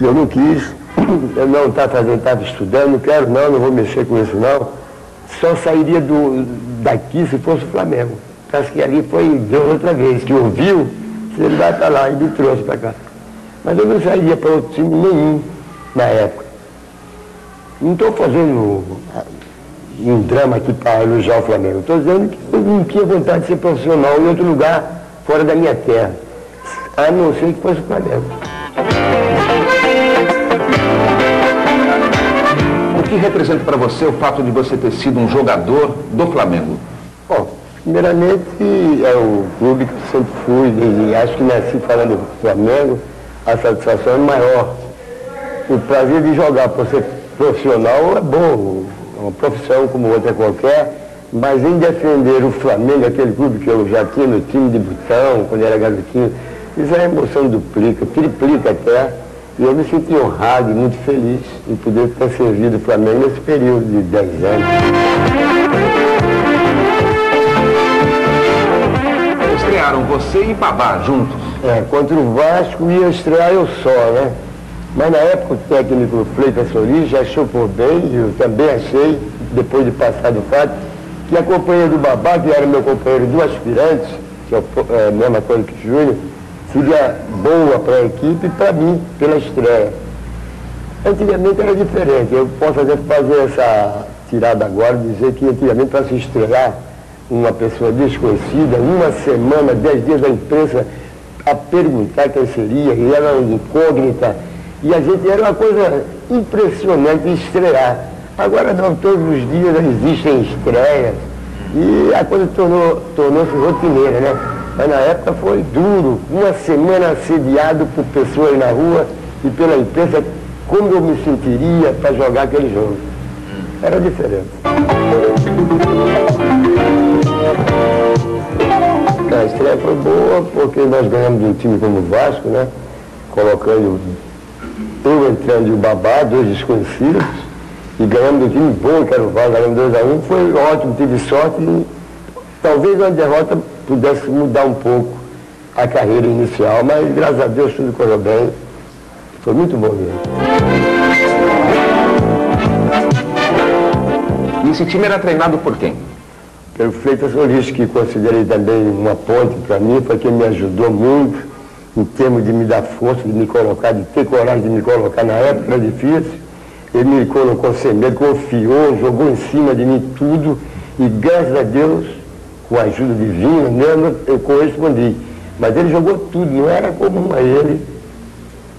Eu não quis, eu não estava estudando, não quero não vou mexer com isso não. Só sairia daqui se fosse o Flamengo. Acho que ali foi Deus outra vez, que ouviu, ele vai estar lá e me trouxe para cá. Mas eu não sairia para outro time nenhum na época. Não estou fazendo um drama aqui para elogiar o Flamengo. Estou dizendo que eu não tinha vontade de ser profissional em outro lugar fora da minha terra, a não ser que fosse o Flamengo. O que representa para você o fato de você ter sido um jogador do Flamengo? Bom, primeiramente é o clube que eu sempre fui, e acho que nasci falando do Flamengo, a satisfação é maior. O prazer de jogar por ser profissional é bom, é uma profissão como outra qualquer, mas em defender o Flamengo, aquele clube que eu já tinha no time de botão, quando era garotinho, isso é a emoção duplica, triplica até, e eu me senti honrado e muito feliz em poder ter servido o Flamengo nesse período de 10 anos. Estrearam você e Babá juntos? Contra o Vasco ia estrear eu só, né? Mas na época o técnico Freitas Solis já achou por bem, e eu também achei, depois de passar do fato, que a companhia do Babá, que era meu companheiro do aspirante, que é a mesma coisa que Júnior, seria boa para a equipe e para mim, pela estreia. Antigamente era diferente, eu posso até fazer essa tirada agora, dizer que antigamente para se estrear uma pessoa desconhecida, uma semana, 10 dias da imprensa a perguntar quem seria, e era uma incógnita, e a gente era uma coisa impressionante estrear. Agora não, todos os dias existem estreias, e a coisa tornou-se rotineira, né? Mas na época foi duro, uma semana assediado por pessoas na rua e pela imprensa, como eu me sentiria para jogar aquele jogo. Era diferente. A estreia foi boa porque nós ganhamos um time como o Vasco, né? Colocando eu entrando e o Babá, dois desconhecidos, e ganhamos um time bom, que era o Vasco, ganhamos 2-1, foi ótimo, tive sorte e talvez uma derrota pudesse mudar um pouco a carreira inicial, mas graças a Deus tudo correu bem, foi muito bom mesmo. E esse time era treinado por quem? Pelo Freitas Solis, que considerei também uma ponte para mim, foi quem me ajudou muito em termos de me dar força, de me colocar, de ter coragem de me colocar na época, era difícil. Ele me colocou sem medo, confiou, jogou em cima de mim tudo, e graças a Deus, com a ajuda divina mesmo, eu correspondi. Mas ele jogou tudo, não era comum a ele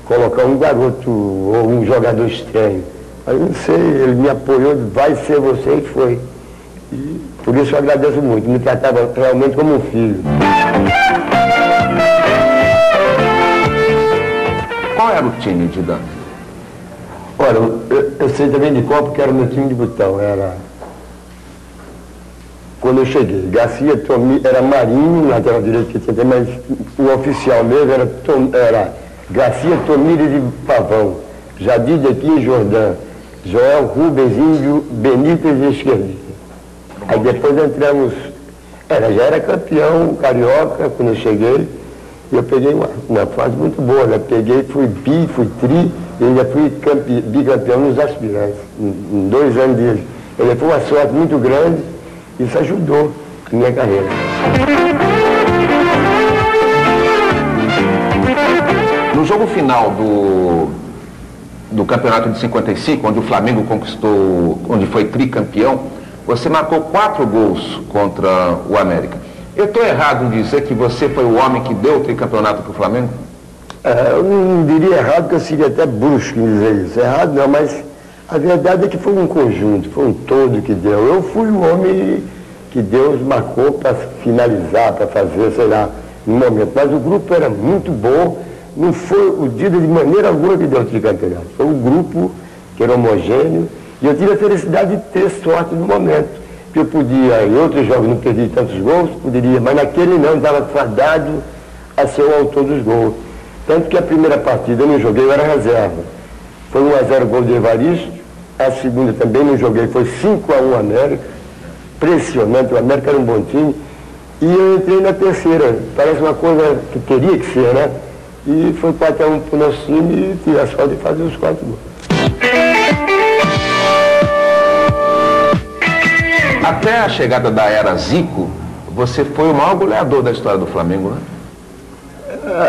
colocar um garoto ou um jogador estranho. Mas não sei, ele me apoiou, vai ser você, e foi. E por isso eu agradeço muito, me tratava realmente como um filho. Qual era o time de Dan? Olha, eu sei também de qual, porque era o meu time de botão, era... Quando eu cheguei, Garcia Tomi, era Marinho, lateral direito que tinha, mas o oficial mesmo era Garcia Tomires de Pavão, Jadir de Aquim Jordão, Joel Rubens Índio, Benítez e Esquerdista. Aí depois entramos, já era campeão carioca quando eu cheguei, e eu peguei uma fase muito boa, né? Peguei, fui fui tri, e ainda fui bicampeão nos aspirantes, em 2 anos de... Ele foi uma sorte muito grande, isso ajudou a minha carreira. No jogo final do campeonato de 55, onde o Flamengo conquistou, onde foi tricampeão, você marcou 4 gols contra o América. Eu estou errado em dizer que você foi o homem que deu o tricampeonato para o Flamengo? Eu não diria errado, porque eu seria até brusco em dizer isso. Errado não, mas a verdade é que foi um conjunto, foi um todo que deu. Eu fui o homem que Deus marcou para finalizar, para fazer, sei lá, no momento. Mas o grupo era muito bom, não foi o Dida de maneira alguma que deu o tricampeonato. Foi um grupo que era homogêneo, e eu tive a felicidade de ter sorte no momento. Que eu podia, em outros jogos não perdi tantos gols, poderia, mas naquele não, estava fadado a ser o autor dos gols. Tanto que a primeira partida eu não joguei, eu era reserva. Foi 1-0 gol de Evaristo, a segunda também não joguei, foi 5-1 América, impressionante, o América era um bom time, e eu entrei na terceira, parece uma coisa que teria que ser, né? E foi 4-1 pro nosso time e tive a sorte de fazer os 4 gols. Até a chegada da era Zico, você foi o maior goleador da história do Flamengo, né?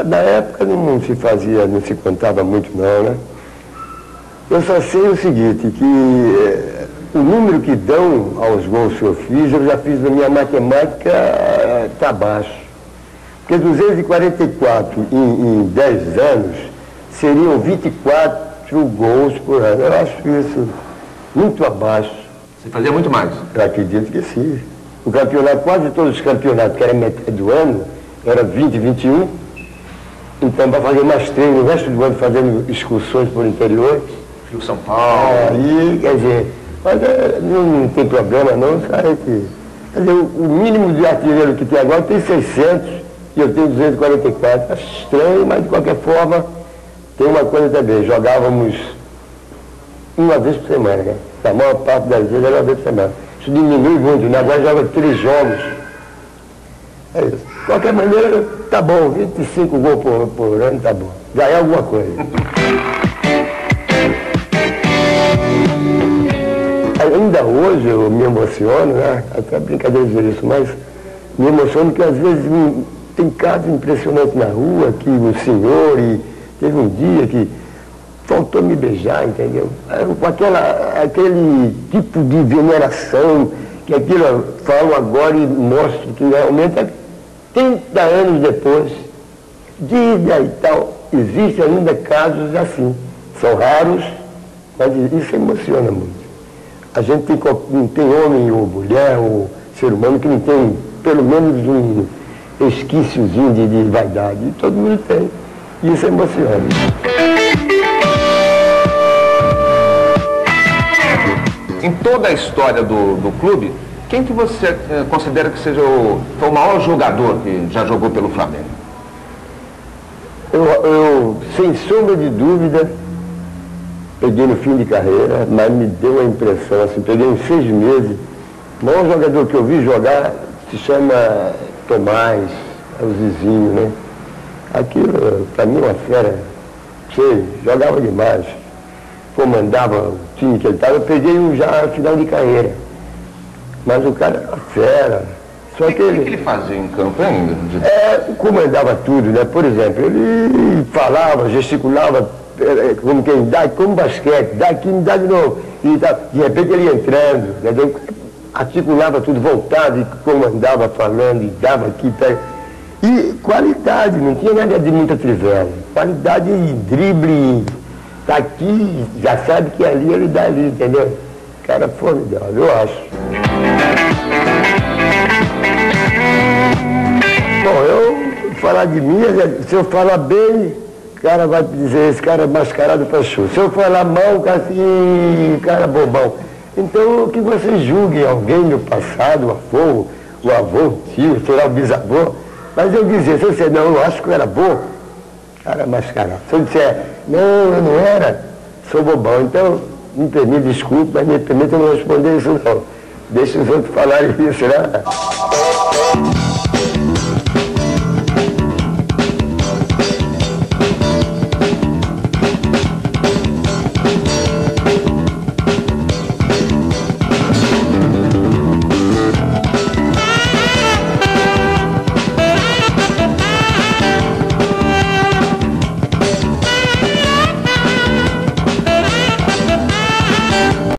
Na época não se fazia, não se contava muito não, né? Eu só sei o seguinte, que o número que dão aos gols que eu já fiz na minha matemática, está baixo. Porque 244 em 10 anos seriam 24 gols por ano. Eu acho isso muito abaixo. Você fazia muito mais? Eu acredito que sim. O campeonato, quase todos os campeonatos, que era metade do ano, era 20, 21. Então, para fazer mais treino, o resto do ano fazendo excursões por interior. Rio São Paulo. Aí, quer dizer, mas não tem problema não, sabe que... Quer dizer, o mínimo de artilheiro que tem agora tem 600 e eu tenho 244. Acho estranho, mas de qualquer forma, tem uma coisa também, jogávamos uma vez por semana, né? A maior parte das vezes era uma vez por semana. Isso diminui muito, né? Agora joga 3 jogos. É isso. De qualquer maneira, tá bom, 25 gols por ano, tá bom. Ganhar alguma coisa. Ainda hoje eu me emociono, né? Até brincadeira dizer isso, mas me emociono que às vezes tem casos impressionantes na rua, que o senhor, e teve um dia que faltou me beijar, entendeu? Com aquele tipo de veneração, que aquilo eu falo agora e mostro que realmente é 30 anos depois, diga e tal, existem ainda casos assim. São raros, mas isso emociona muito. A gente não tem homem ou mulher ou ser humano que não tem pelo menos um esquíciozinho de vaidade. E todo mundo tem. E isso emociona. Em toda a história do clube, quem que você considera que seja foi o maior jogador que já jogou pelo Flamengo? Eu sem sombra de dúvida, peguei no fim de carreira, mas me deu a impressão, assim, peguei em 6 meses. O maior jogador que eu vi jogar se chama Tomás, é o Zizinho, né? Aquilo, para mim, uma fera, sei, jogava demais, comandava o time que ele estava. Eu peguei já no final de carreira, mas o cara era uma fera. Só que ele fazia em campo ainda? Comandava tudo, né? Por exemplo, ele falava, gesticulava, como quem dá, como basquete, dá aqui, me dá de novo. E de repente ele ia entrando, né? Articulava tudo, voltava e comandava falando, e dava aqui, e qualidade, não tinha nada de muita trivela. Qualidade e drible, tá aqui, já sabe que ali ele dá ali, entendeu? Cara formidável, eu acho. Bom, eu falar de mim, se eu falar bem, o cara vai dizer, esse cara é mascarado para show. Se eu falar mal, o cara assim, cara bobão. Então, que vocês julguem alguém no passado, o avô, o tio, sei lá, o bisavô. Mas eu dizer, se eu disser, não, eu acho que eu era bom, cara mascarado. Se eu disser, não, eu não era, sou bobão. Então, me permite, desculpe, mas me permita não responder isso não. Deixa os outros falarem isso, né?